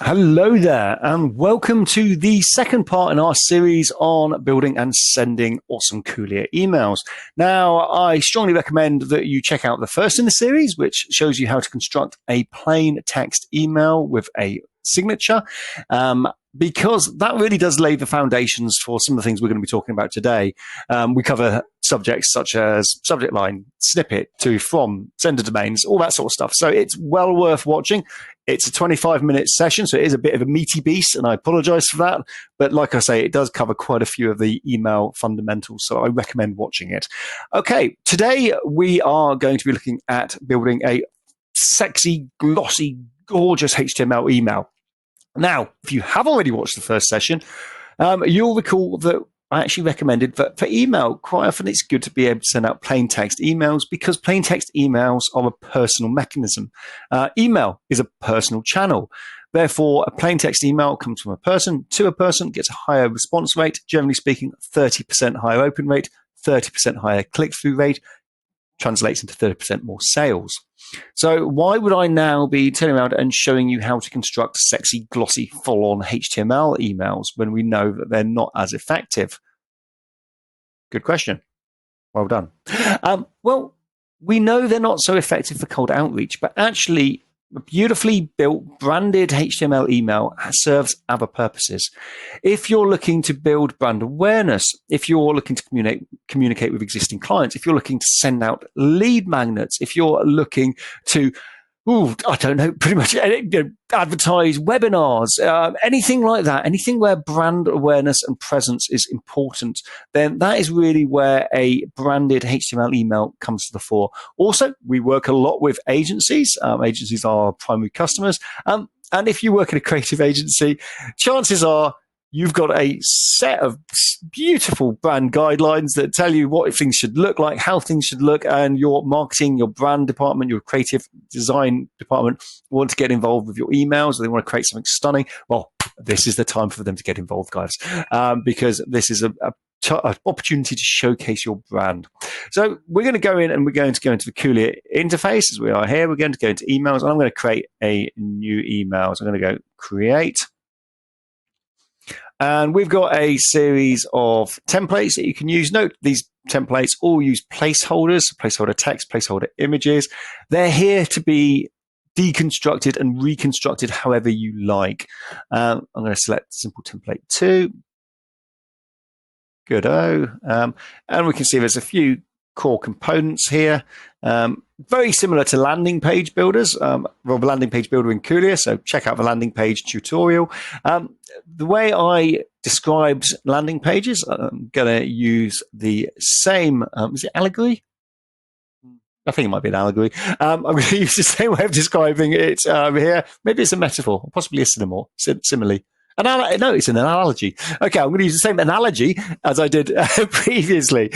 Hello there, and welcome to the second part in our series on building and sending awesome Kulea emails. Now, I strongly recommend that you check out the first in the series, which shows you how to construct a plain text email with a signature, because that really does lay the foundations for some of the things we're going to be talking about today. We cover subjects such as subject line, snippet, to, from, sender domains, all that sort of stuff. So it's well worth watching. It's a 25-minute session, so it is a bit of a meaty beast, and I apologize for that. But like I say, it does cover quite a few of the email fundamentals, so I recommend watching it. Okay, today we are going to be looking at building a sexy, glossy, gorgeous HTML email. Now, if you have already watched the first session, you'll recall that I actually recommended that for email, quite often it's good to be able to send out plain text emails because plain text emails are a personal mechanism. Email is a personal channel. Therefore, a plain text email comes from a person to a person, gets a higher response rate, generally speaking, 30% higher open rate, 30% higher click-through rate, translates into 30% more sales. So why would I now be turning around and showing you how to construct sexy, glossy, full-on HTML emails when we know that they're not as effective? Good question. Well done. Well, we know they're not so effective for cold outreach, but actually a beautifully built, branded HTML email serves other purposes. If you're looking to build brand awareness, if you're looking to communicate with existing clients, if you're looking to send out lead magnets, if you're looking to I don't know, pretty much advertise webinars, anything like that, anything where brand awareness and presence is important, then that is really where a branded HTML email comes to the fore. Also, we work a lot with agencies. Agencies are our primary customers. And if you work in a creative agency, chances are you've got a set of beautiful brand guidelines that tell you what things should look like, how things should look, and your marketing, your brand department, your creative design department want to get involved with your emails, or they want to create something stunning. Well, this is the time for them to get involved, guys, because this is an opportunity to showcase your brand. So we're going to go in and we're going to go into the Kulea interface as we are here. We're going to go into emails, and I'm going to create a new email. So I'm going to go create. And we've got a series of templates that you can use. Note, these templates all use placeholders, placeholder text, placeholder images. They're here to be deconstructed and reconstructed however you like. I'm going to select simple template 2. Good-o. And we can see there's a few core components here. Very similar to landing page builders, landing page builder in Kulea. So check out the landing page tutorial. The way I described landing pages, I'm going to use the same, is it allegory? I think it might be an allegory. I'm going to use the same way of describing it here. Maybe it's a metaphor, possibly a simile. No, it's an analogy. Okay, I'm going to use the same analogy as I did previously.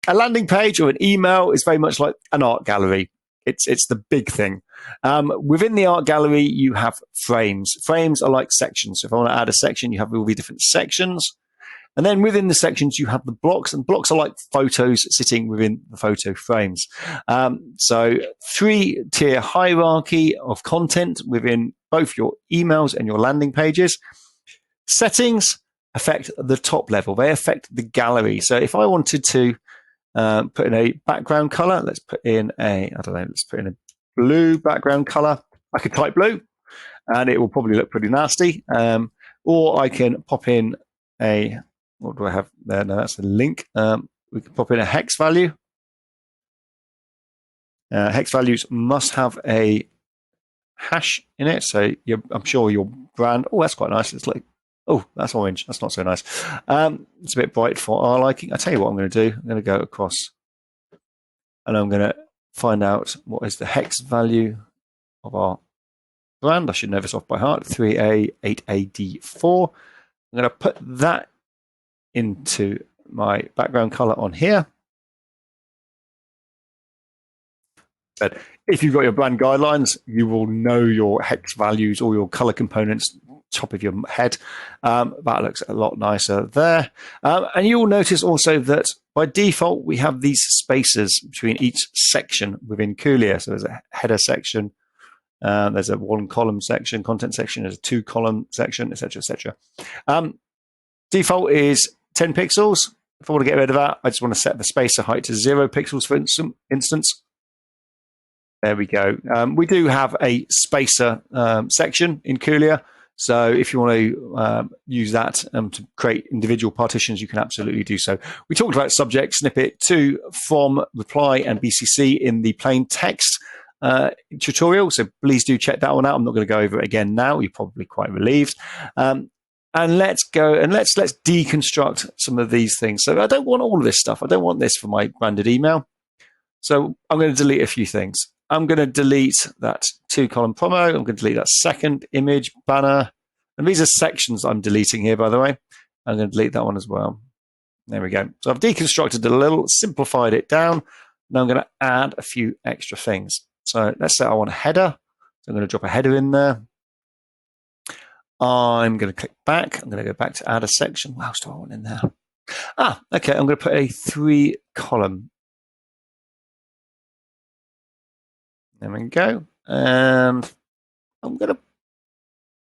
A landing page or an email is very much like an art gallery. It's the big thing. Within the art gallery, you have frames. Frames are like sections. So if I want to add a section, you have all the different sections. And then within the sections, you have the blocks, and blocks are like photos sitting within the photo frames. So 3-tier hierarchy of content within both your emails and your landing pages. Settings affect the top level. They affect the gallery. So if I wanted to put in a background color, let's put in a blue background color. I could type blue, and it will probably look pretty nasty. Or I can pop in what do I have there? No, that's a link. We can pop in a hex value. Hex values must have a hash in it. So I'm sure your brand, that's quite nice. It's like, that's orange. That's not so nice. It's a bit bright for our liking. I'll tell you what I'm going to do. I'm going to go across and I'm going to find out what is the hex value of our brand. I should know this off by heart. 3A8AD4. I'm going to put that into my background color on here. But if you've got your brand guidelines, you will know your hex values or your color components top of your head. That looks a lot nicer there. And you'll notice also that by default, we have these spaces between each section within Kulea. So there's a header section, There's a 1-column section, content section. There's a 2-column section, etc., etc. Default is 10 pixels. If I want to get rid of that, I just want to set the spacer height to 0 pixels, for instance. There we go. We do have a spacer section in Kulea. So if you want to use that to create individual partitions, you can absolutely do so. We talked about subject, snippet, to, from, reply, and BCC in the plain text tutorial. So please do check that one out. I'm not going to go over it again now. You're probably quite relieved. And let's go and let's deconstruct some of these things. So I don't want all of this stuff. I don't want this for my branded email. So I'm going to delete a few things. I'm going to delete that 2-column promo. I'm going to delete that second image banner. And these are sections I'm deleting here, by the way. I'm going to delete that one as well. There we go. So I've deconstructed it a little, simplified it down. Now I'm going to add a few extra things. So let's say I want a header. So I'm going to drop a header in there. I'm going to click back. I'm going to go back to add a section. What else do I want in there? Okay. I'm going to put a 3-column. There we go. And I'm going to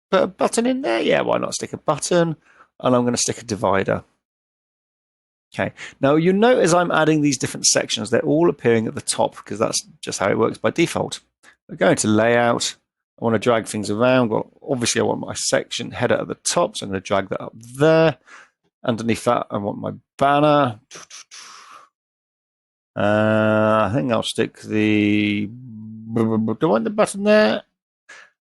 put a button in there. Yeah, why not stick a button? And I'm going to stick a divider. Okay. Now, you notice I'm adding these different sections. They're all appearing at the top because that's just how it works by default. We're going to layout. I want to drag things around. Well, obviously, I want my section header at the top, so I'm going to drag that up there. Underneath that, I want my banner. I think I'll stick the... Do I want the button there?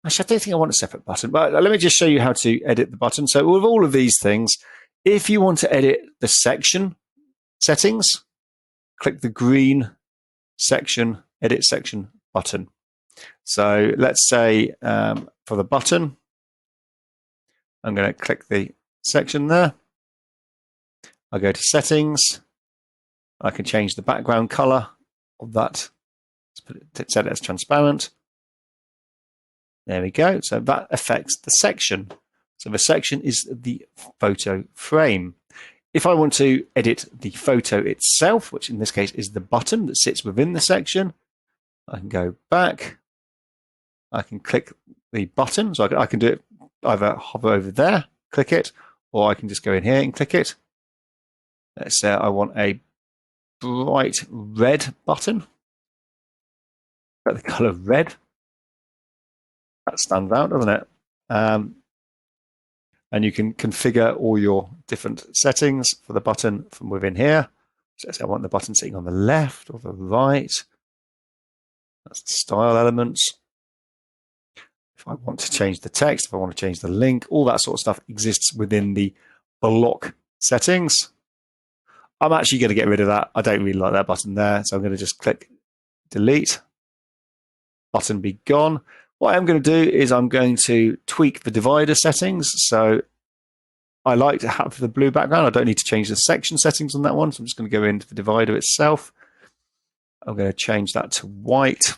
Actually, I don't think I want a separate button, but let me just show you how to edit the button. So with all of these things, if you want to edit the section settings, click the green section, edit section button. So let's say for the button, I'm going to click the section there. I'll go to settings. I can change the background color of that. Set it as transparent. There we go. So that affects the section. So the section is the photo frame. If I want to edit the photo itself, which in this case is the button that sits within the section, I can go back. I can click the button. So I can do it either hover over there, click it, or I can just go in here and click it. Let's say I want a bright red button. Got the color red. That stands out, doesn't it? And you can configure all your different settings for the button from within here. So let's say I want the button sitting on the left or the right. That's the style elements. If I want to change the text, if I want to change the link, all that sort of stuff exists within the block settings. I'm actually going to get rid of that. I don't really like that button there. So I'm going to just click delete. Button be gone. What I'm going to do is I'm going to tweak the divider settings. So I like to have the blue background. I don't need to change the section settings on that one. So I'm just going to go into the divider itself. I'm going to change that to white.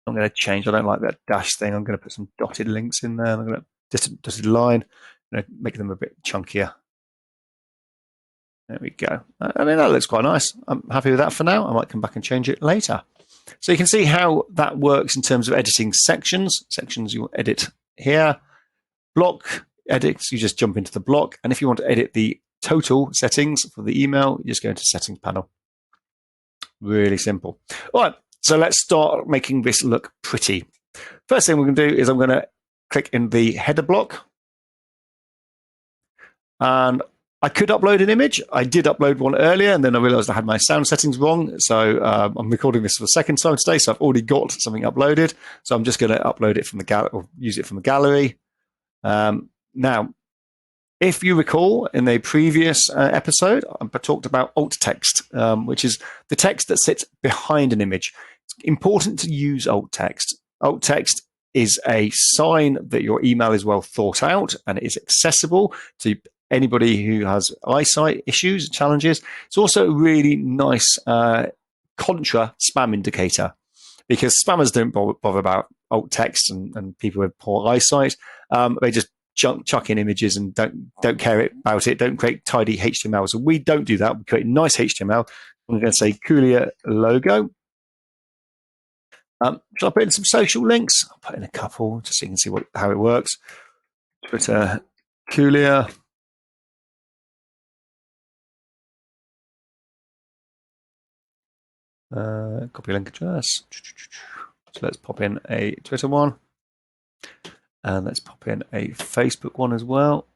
I'm going to change, I don't like that dash thing. I'm going to put some dotted links in there. I'm going to dotted line, make them a bit chunkier. There we go. I mean, that looks quite nice. I'm happy with that for now. I might come back and change it later. So you can see how that works in terms of editing sections. Sections you edit here. Block edits, you just jump into the block. And if you want to edit the total settings for the email, you just go into settings panel. Really simple. All right, so let's start making this look pretty. First thing we're going to do is I'm going to click in the header block. And I could upload an image. I did upload one earlier, and then I realized I had my sound settings wrong. So I'm recording this for the second time today, so I've already got something uploaded. So I'm just going to upload it from the gallery, or use it from the gallery. Now, if you recall in the previous episode, I talked about alt text, which is the text that sits behind an image. It's important to use alt text. Alt text is a sign that your email is well thought out and it is accessible to anybody who has eyesight issues, challenges. It's also a really nice contra spam indicator, because spammers don't bother about alt text and people with poor eyesight. They just chuck in images and don't care about it, don't create tidy HTML. So we don't do that. We create nice HTML. I'm going to say Kulea logo. Shall I put in some social links? I'll put in a couple just so you can see how it works. Twitter, Kulea. Copy link address. So let's pop in a Twitter one. And let's pop in a Facebook one as well.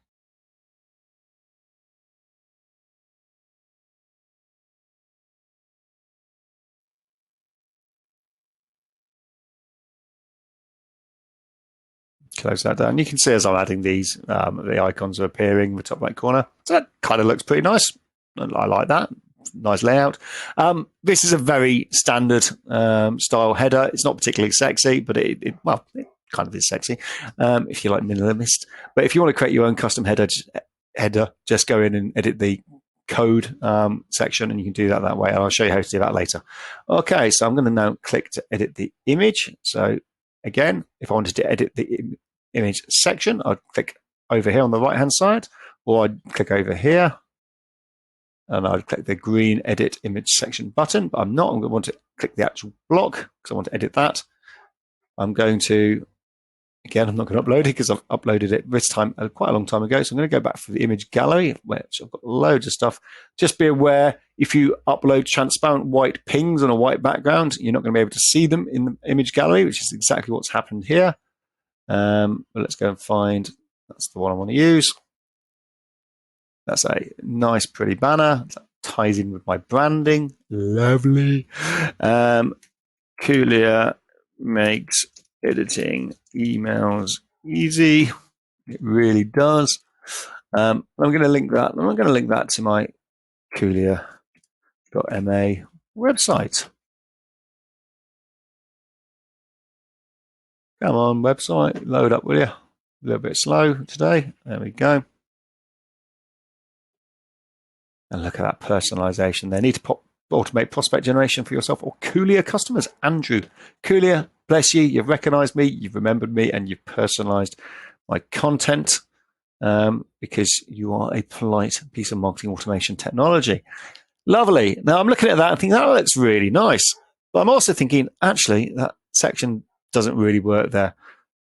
Close that down. You can see as I'm adding these, the icons are appearing in the top right corner. So that kind of looks pretty nice. I like that. Nice layout. This is a very standard style header. It's not particularly sexy, but it kind of is sexy if you like minimalist. But if you want to create your own custom header, just go in and edit the code section, and you can do that way. And I'll show you how to do that later. Okay, so I'm going to now click to edit the image. So again, if I wanted to edit the image section, I'd click over here on the right-hand side, or I'd click over here, and I'd click the green Edit Image Section button, but I'm not. I'm going to want to click the actual block because I want to edit that. I'm going to, again, I'm not going to upload it because I've uploaded it this time quite a long time ago. So I'm going to go back to the image gallery, which I've got loads of stuff. Just be aware, if you upload transparent white pings on a white background, you're not going to be able to see them in the image gallery, which is exactly what's happened here. But let's go and find, that's the one I want to use. That's a nice, pretty banner. That ties in with my branding. Lovely. Kulea makes editing emails easy. It really does. I'm going to link that. I'm going to link that to my Kulea.ma website. Come on, website, load up, will you? A little bit slow today. There we go. And look at that personalization. They need to automate prospect generation for yourself or Kulea customers. Andrew, Kulea, bless you. You've recognized me, you've remembered me, and you've personalized my content because you are a polite piece of marketing automation technology. Lovely. Now I'm looking at that and thinking, that looks really nice. But I'm also thinking, actually, that section doesn't really work there.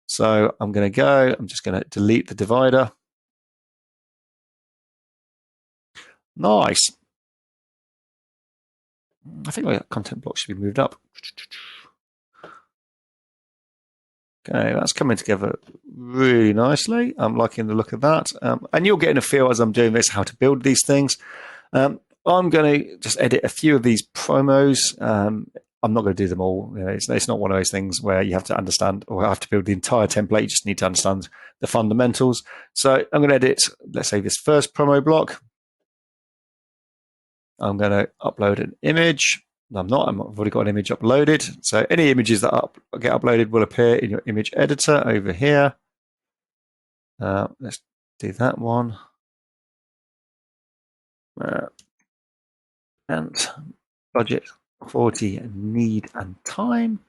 So I'm going to go, I'm just going to delete the divider. Nice. I think my content block should be moved up. Okay, that's coming together really nicely. I'm liking the look of that. And you're getting a feel as I'm doing this how to build these things. I'm going to just edit a few of these promos. I'm not going to do them all. You know, it's not one of those things where you have to understand or have to build the entire template. You just need to understand the fundamentals. So I'm going to edit, let's say, this first promo block. I'm going to upload an image. I'm not. I've already got an image uploaded. So any images that get uploaded will appear in your image editor over here. Let's do that one. And budget 40, need and time.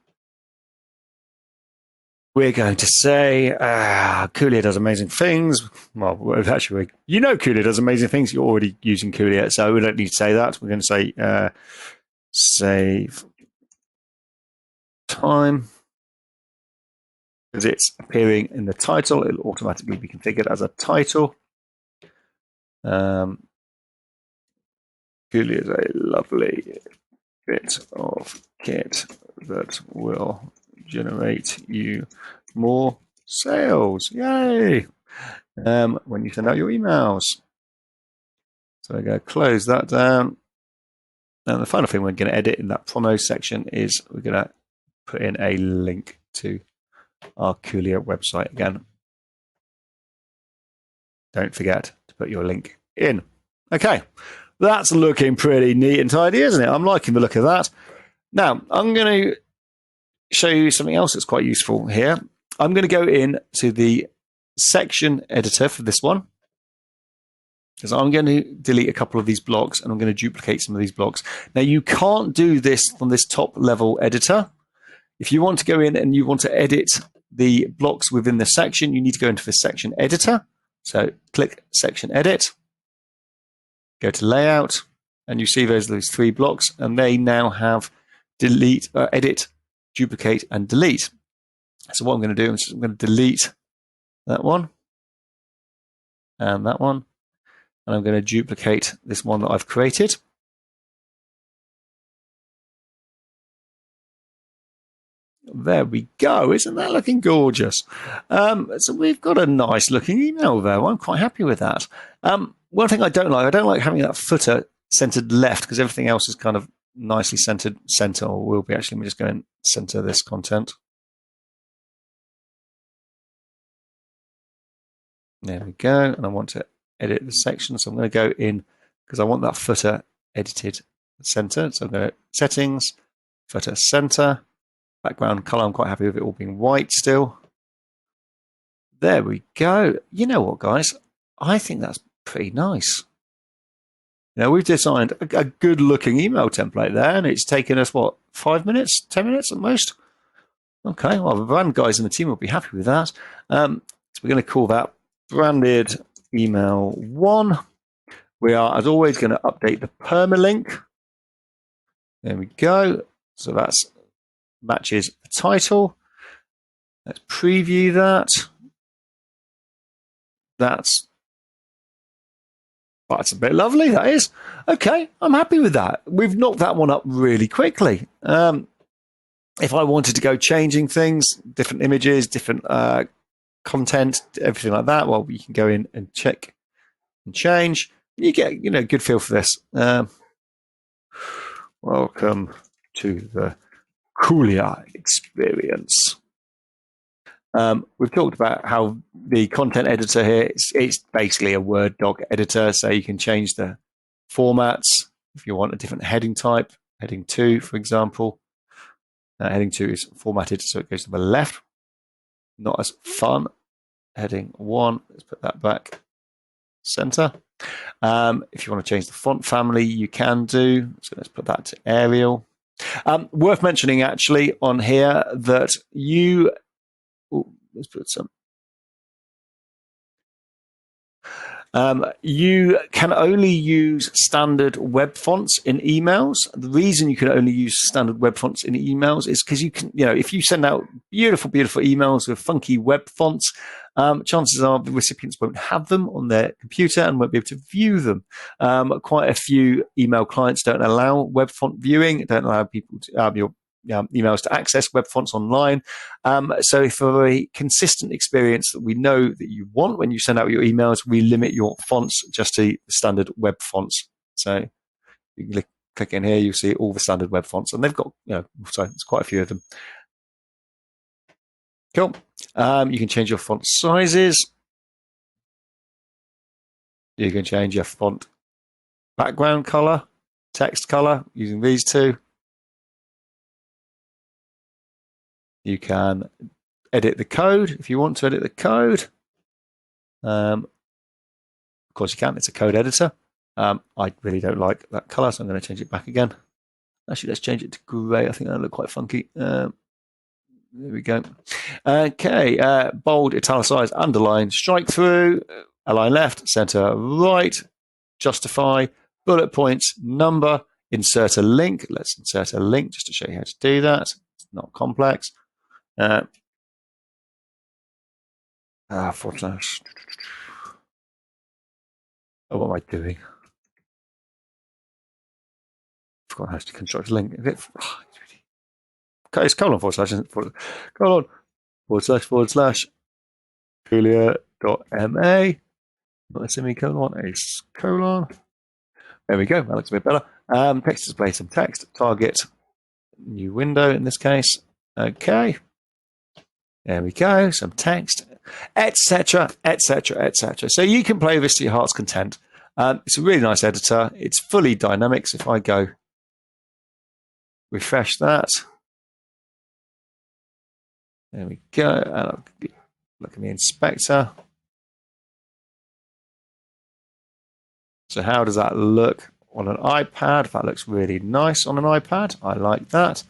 We're going to say Kulea does amazing things. Well, actually, Kulea does amazing things. You're already using Kulea, so we don't need to say that. We're going to say save time. Because it's appearing in the title, it'll automatically be configured as a title. Kulea is a lovely bit of kit that will generate you more sales. Yay! When you send out your emails. So we're going to close that down. And the final thing we're going to edit in that promo section is we're going to put in a link to our Kulea website again. Don't forget to put your link in. Okay, that's looking pretty neat and tidy, isn't it? I'm liking the look of that. Now, I'm going to show you something else that's quite useful here. I'm going to go in to the section editor for this one, because I'm going to delete a couple of these blocks and I'm going to duplicate some of these blocks. Now, you can't do this from this top level editor. If you want to go in and you want to edit the blocks within the section, you need to go into the section editor. So click section edit, go to layout, and you see those three blocks, and they now have edit duplicate, and delete. So what I'm going to do is I'm going to delete that one and that one, and I'm going to duplicate this one that I've created. There we go. Isn't that looking gorgeous? So we've got a nice looking email there. I'm quite happy with that. One thing I don't like having that footer centered left because everything else is kind of nicely centered center, or will be actually. Let me just go and center this content. There we go. And I want to edit the section. So I'm going to go in because I want that footer edited center. So I'm going to settings, footer center, background color. I'm quite happy with it all being white still. There we go. You know what, guys? I think that's pretty nice. You know, we've designed a good looking email template there, and it's taken us, what, 5 minutes, 10 minutes at most? Okay, well, the brand guys in the team will be happy with that. So we're going to call that branded email 1. We are, as always, going to update the permalink. There we go. So that matches the title. Let's preview that. That's a bit lovely, that is. Okay, I'm happy with that. We've knocked that one up really quickly. If I wanted to go changing things, different images, different content, everything like that, well, you can go in and check and change. You get, a good feel for this. Welcome to the Kulea experience. We've talked about how the content editor here, it's basically a Word doc editor, so you can change the formats if you want a different heading type. Heading 2, for example. Heading 2 is formatted so it goes to the left. Not as fun. Heading 1, let's put that back center. If you want to change the font family, you can do. So let's put that to Arial. Worth mentioning actually on here that let's put some. You can only use standard web fonts in emails. The reason you can only use standard web fonts in emails is because you can, if you send out beautiful, beautiful emails with funky web fonts, chances are the recipients won't have them on their computer and won't be able to view them. Quite a few email clients don't allow web font viewing, don't allow people to your emails to access web fonts online. So for a consistent experience that we know that you want when you send out your emails, we limit your fonts just to standard web fonts. So you can click in here, you'll see all the standard web fonts, and they've got, so there's quite a few of them. Cool. You can change your font sizes. You can change your font background color, text color using these two. You can edit the code if you want to edit the code. Of course you can, it's a code editor. I really don't like that color, so I'm going to change it back again. Actually, let's change it to grey. I think that'll look quite funky. There we go. Okay, bold, italicized, underline, strike through, align left, center right, justify, bullet points, number, insert a link. Let's insert a link just to show you how to do that. It's not complex. Forward slash. Oh, what am I doing? I forgot how to construct a link. It's colon forward slash, isn't it? Colon forward slash Kulea.ma. Not a semicolon, a colon. There we go. That looks a bit better. Text display, some text. Target, new window in this case. Okay. There we go. Some text, etc., etc., etc. So you can play this to your heart's content. It's a really nice editor. It's fully dynamic. So if I go refresh that, there we go. And I'll look at the inspector. So how does that look on an iPad? That looks really nice on an iPad. I like that.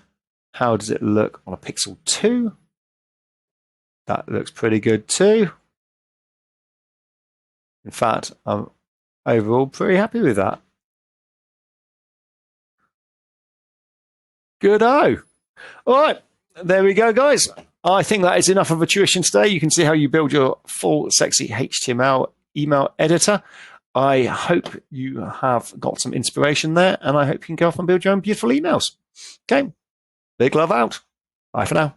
How does it look on a Pixel 2? That looks pretty good too. In fact, I'm overall pretty happy with that. Good-o. All right. there we go, guys. I think that is enough of a tuition today. You can see how you build your full sexy HTML email editor. I hope you have got some inspiration there, and I hope you can go off and build your own beautiful emails. Okay, big love out. Bye for now.